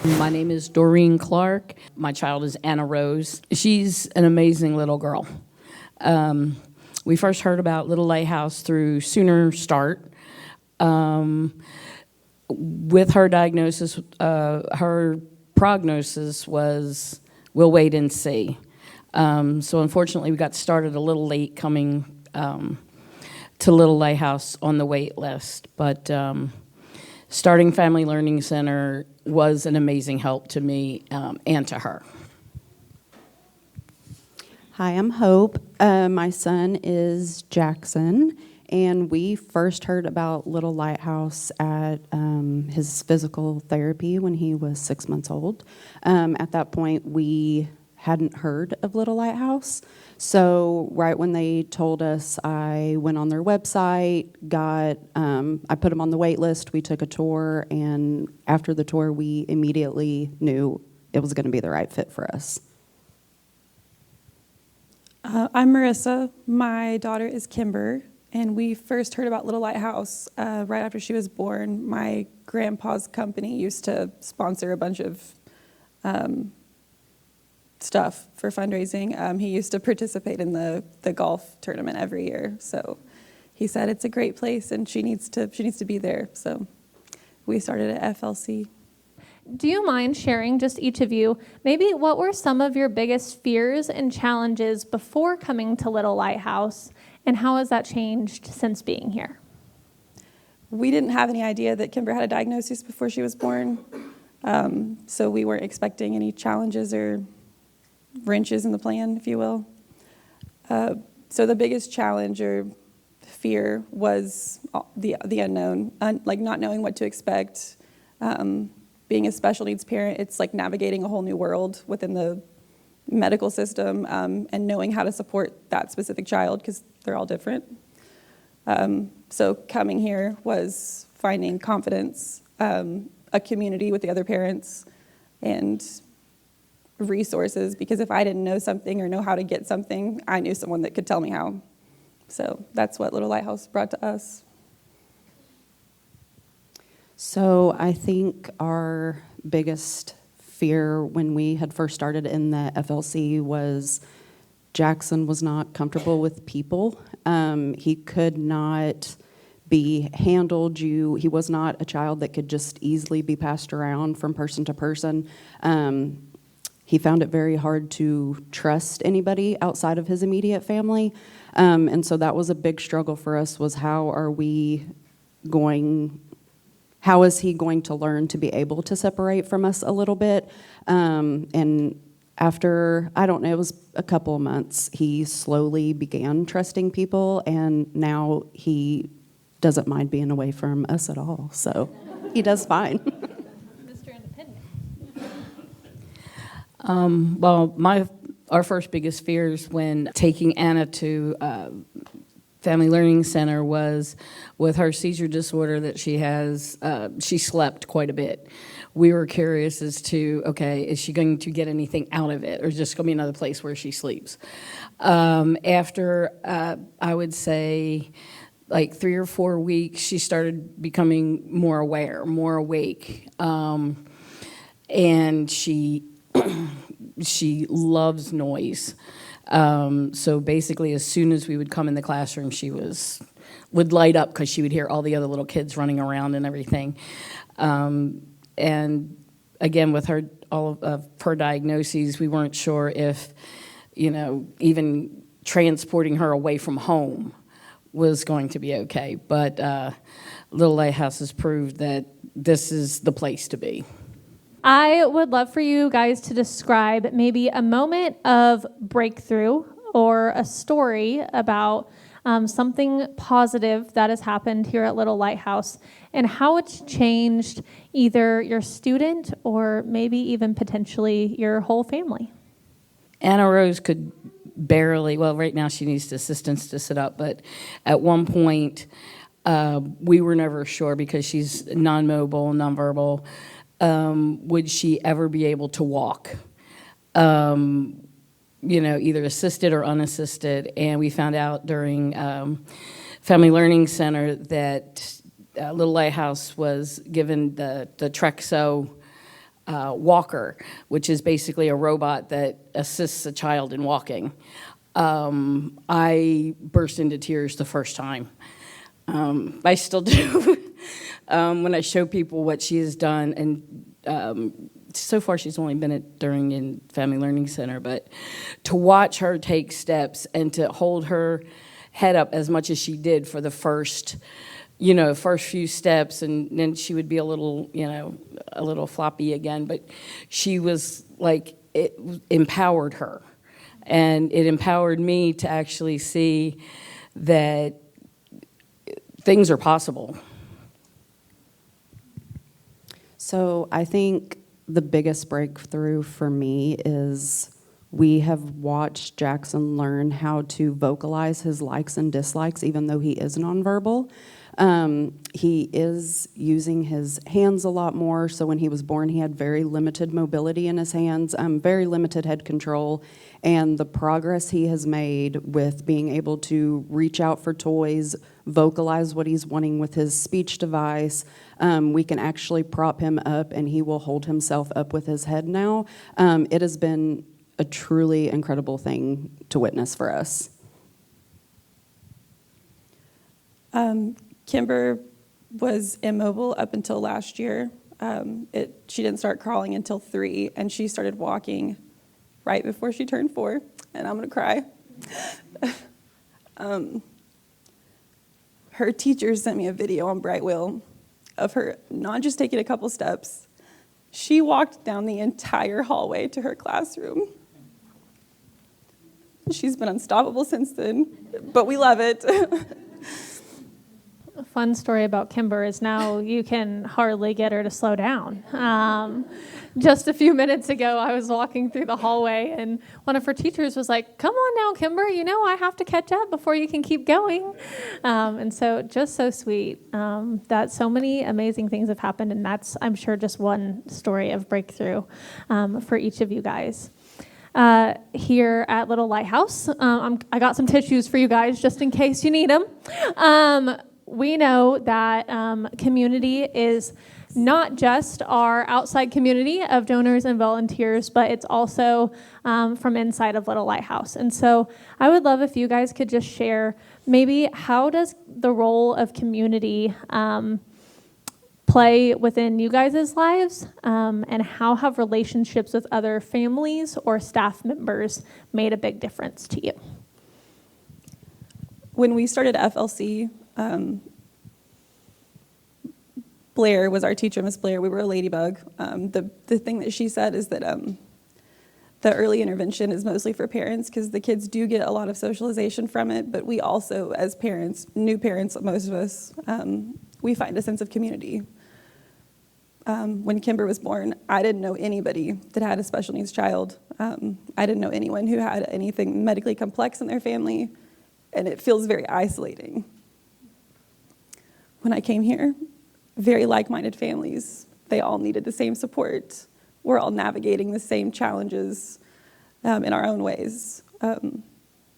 My name is Doreen Clark. My child is Anna Rose. She's an amazing little girl. We first heard about Little Lighthouse through Sooner Start. With her diagnosis, her prognosis was, we'll wait and see. So unfortunately, we got started a little late coming to Little Lighthouse on the wait list. But starting Family Learning Center was an amazing help to me and to her. Hi, I'm Hope. My son is Jackson, and we first heard about Little Lighthouse at his physical therapy when he was 6 months old. At that point, we hadn't heard of Little Lighthouse. So right when they told us, I went on their website, I put him on the wait list, we took a tour, and after the tour, we immediately knew it was gonna be the right fit for us. I'm Marissa. My daughter is Kimber, and we first heard about Little Lighthouse right after she was born. My grandpa's company used to sponsor a bunch of stuff for fundraising. He used to participate in the golf tournament every year. So he said it's a great place and she needs to be there. So we started at FLC. Do you mind sharing, just each of you, maybe what were some of your biggest fears and challenges before coming to Little Lighthouse, and how has that changed since being here? We didn't have any idea that Kimber had a diagnosis before she was born. So we weren't expecting any challenges or wrenches in the plan, if you will. So the biggest challenge or fear was the unknown, like not knowing what to expect. Being a special needs parent, it's like navigating a whole new world within the medical system and knowing how to support that specific child because they're all different. So coming here was finding confidence, a community with the other parents, and resources, because if I didn't know something or know how to get something, I knew someone that could tell me how. So that's what Little Lighthouse brought to us. So I think our biggest fear when we had first started in the FLC was Jackson was not comfortable with people. He could not be handled. He was not a child that could just easily be passed around from person to person. He found it very hard to trust anybody outside of his immediate family. And so that was a big struggle for us, was how is he going to learn to be able to separate from us a little bit? And after, I don't know, it was a couple of months, he slowly began trusting people, and now he doesn't mind being away from us at all. So he does fine. Mr. Independent. Well, our first biggest fears when taking Anna to Family Learning Center was with her seizure disorder that she has, she slept quite a bit. We were curious as to, okay, is she going to get anything out of it, or is this going to be another place where she sleeps? After, I would say, like 3 or 4 weeks, she started becoming more aware, more awake, and she she loves noise. So basically, as soon as we would come in the classroom, she would light up because she would hear all the other little kids running around and everything. And again, with all of her diagnoses, we weren't sure if, even transporting her away from home was going to be okay. But Little Lighthouse has proved that this is the place to be. I would love for you guys to describe maybe a moment of breakthrough or a story about something positive that has happened here at Little Lighthouse and how it's changed either your student or maybe even potentially your whole family. Anna Rose could barely, well, right now she needs assistance to sit up, but at one point we were never sure because she's non-mobile, non-verbal. Would she ever be able to walk? Either assisted or unassisted. And we found out during Family Learning Center that Little Lighthouse was given the Trexo walker, which is basically a robot that assists a child in walking. I burst into tears the first time. I still do when I show people what she has done. And so far, she's only been during in Family Learning Center. But to watch her take steps and to hold her head up as much as she did for the first few steps, and then she would be a little floppy again. But she was like, it empowered her. And it empowered me to actually see that things are possible. So I think the biggest breakthrough for me is we have watched Jackson learn how to vocalize his likes and dislikes, even though he is nonverbal. He is using his hands a lot more. So when he was born, he had very limited mobility in his hands, very limited head control. And the progress he has made with being able to reach out for toys, vocalize what he's wanting with his speech device. We can actually prop him up and he will hold himself up with his head now. It has been a truly incredible thing to witness for us. Kimber was immobile up until last year. She didn't start crawling until 3, and she started walking right before she turned 4, and I'm gonna cry. Her teacher sent me a video on Brightwheel of her not just taking a couple steps, she walked down the entire hallway to her classroom. She's been unstoppable since then, but we love it. A fun story about Kimber is now you can hardly get her to slow down. Just a few minutes ago, I was walking through the hallway, and one of her teachers was like, "Come on now, Kimber, I have to catch up before you can keep going." And so just so sweet that so many amazing things have happened, and that's, I'm sure, just one story of breakthrough for each of you guys. Here at Little Lighthouse, I got some tissues for you guys just in case you need them. We know that community is not just our outside community of donors and volunteers, but it's also from inside of Little Lighthouse. And so I would love if you guys could just share maybe how does the role of community play within you guys' lives, and how have relationships with other families or staff members made a big difference to you? When we started FLC, Blair was our teacher, Miss Blair. We were a ladybug. The thing that she said is that the early intervention is mostly for parents because the kids do get a lot of socialization from it, but we also, as parents, new parents, most of us, we find a sense of community. When Kimber was born, I didn't know anybody that had a special needs child. I didn't know anyone who had anything medically complex in their family, and it feels very isolating. When I came here, very like-minded families, they all needed the same support. We're all navigating the same challenges in our own ways.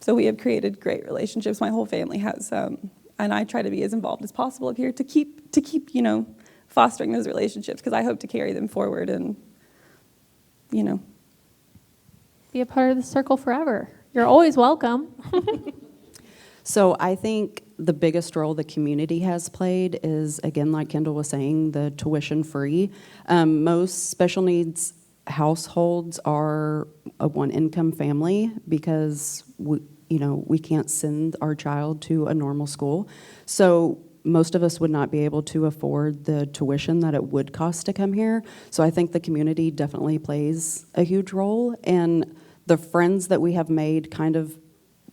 So we have created great relationships. My whole family has, and I try to be as involved as possible up here to keep fostering those relationships because I hope to carry them forward and, Be a part of the circle forever. You're always welcome. So I think the biggest role the community has played is, again, like Kendall was saying, the tuition free. Most special needs households are a one-income family because we can't send our child to a normal school. So most of us would not be able to afford the tuition that it would cost to come here. So I think the community definitely plays a huge role. And the friends that we have made, kind of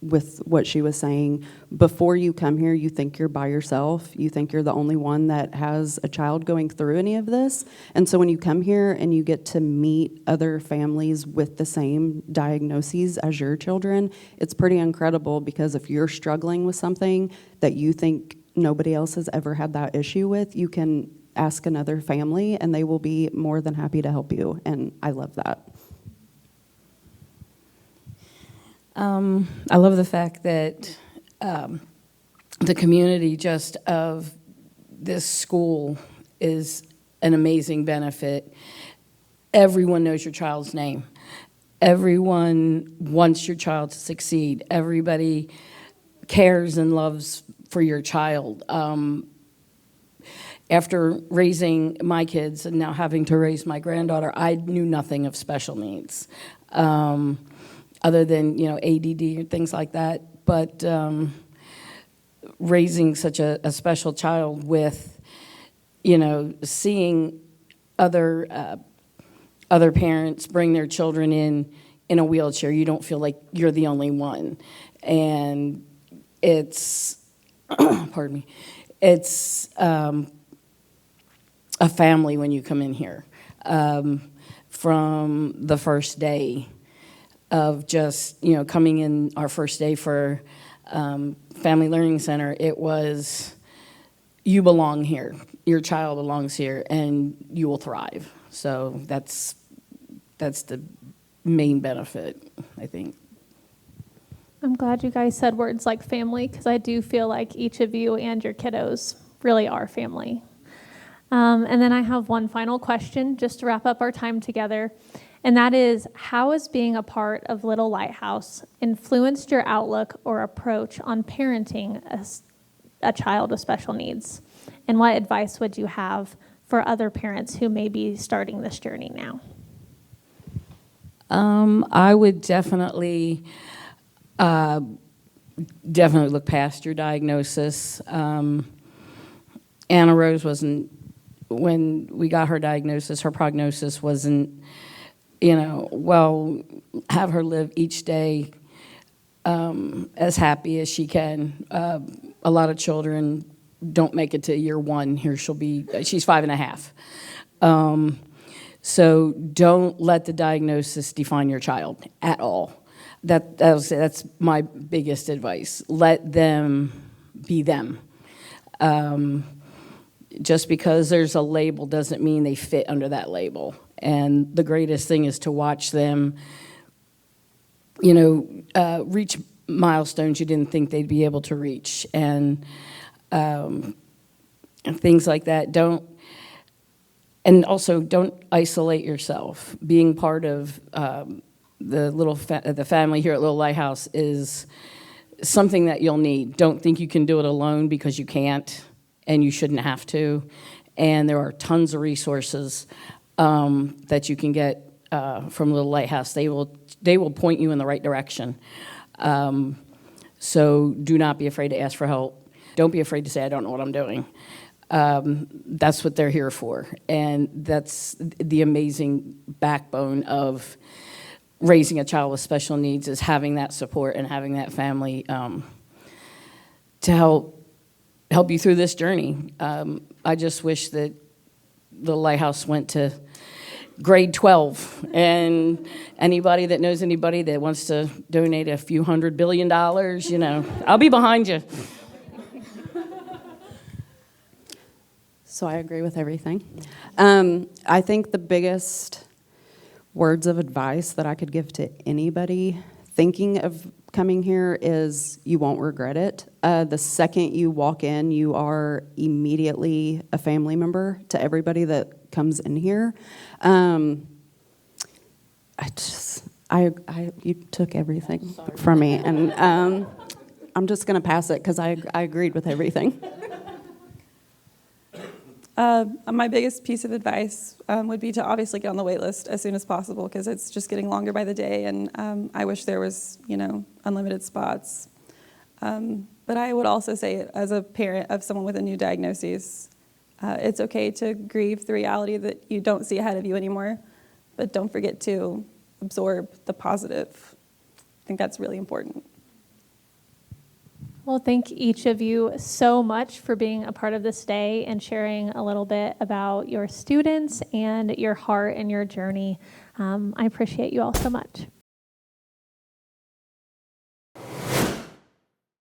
with what she was saying, before you come here, you think you're by yourself. You think you're the only one that has a child going through any of this. And so when you come here and you get to meet other families with the same diagnoses as your children, it's pretty incredible because if you're struggling with something that you think nobody else has ever had that issue with, you can ask another family and they will be more than happy to help you. And I love that. I love the fact that the community just of this school is an amazing benefit. everyone knows your child's name. Everyone wants your child to succeed. Everybody cares and loves for your child. After raising my kids and now having to raise my granddaughter, I knew nothing of special needs, other than, ADD and things like that. But raising such a special child with, seeing other parents bring their children in a wheelchair, you don't feel like you're the only one. And it's, pardon me, it's a family when you come in here. From the first day of just, coming in our first day for Family Learning Center, it was, you belong here, your child belongs here, and you will thrive. So that's the main benefit, I think. I'm glad you guys said words like family, because I do feel like each of you and your kiddos really are family. And then I have one final question just to wrap up our time together, and that is, how has being a part of Little Lighthouse influenced your outlook or approach on parenting a child with special needs? And what advice would you have for other parents who may be starting this journey now? I would definitely look past your diagnosis. Anna Rose wasn't, when we got her diagnosis, her prognosis wasn't, have her live each day as happy as she can. A lot of children don't make it to year one. Here she's 5.5. So don't let the diagnosis define your child at all. That's my biggest advice. Let them be them. Just because there's a label doesn't mean they fit under that label. And the greatest thing is to watch them, reach milestones you didn't think they'd be able to reach, and things like that. And also don't isolate yourself. Being part of the family here at Little Lighthouse is something that you'll need. Don't think you can do it alone, because you can't, and you shouldn't have to. And there are tons of resources that you can get from Little Lighthouse. They will point you in the right direction. So do not be afraid to ask for help. Don't be afraid to say, I don't know what I'm doing. That's what they're here for. And that's the amazing backbone of raising a child with special needs, is having that support and having that family to help you through this journey. I just wish that the Lighthouse went to grade 12, and anybody that knows anybody that wants to donate a few $100 billion, I'll be behind you. So I agree with everything. I think the biggest words of advice that I could give to anybody thinking of coming here is, you won't regret it. The second you walk in, you are immediately a family member to everybody that comes in here. You took everything from me, and I'm just going to pass it because I agreed with everything. My biggest piece of advice would be to obviously get on the wait list as soon as possible, because it's just getting longer by the day, and I wish there was, unlimited spots. But I would also say, as a parent of someone with a new diagnosis, it's okay to grieve the reality that you don't see ahead of you anymore, but don't forget to absorb the positive. I think that's really important. Well, thank each of you so much for being a part of this day and sharing a little bit about your students and your heart and your journey. I appreciate you all so much.